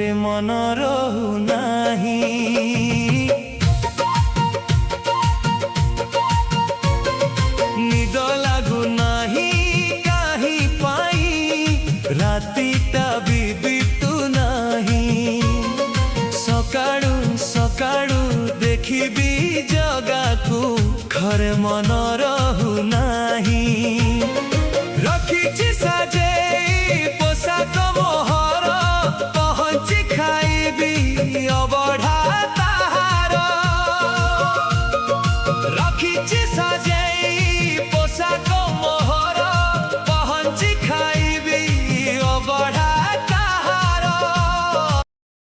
घरे मन रहु नाही। निद लागु नाही काही पाई रातिटा भी बितु नाही। सकाळु सकाळु देखिबी जगाकू घरे मन रहु नाही।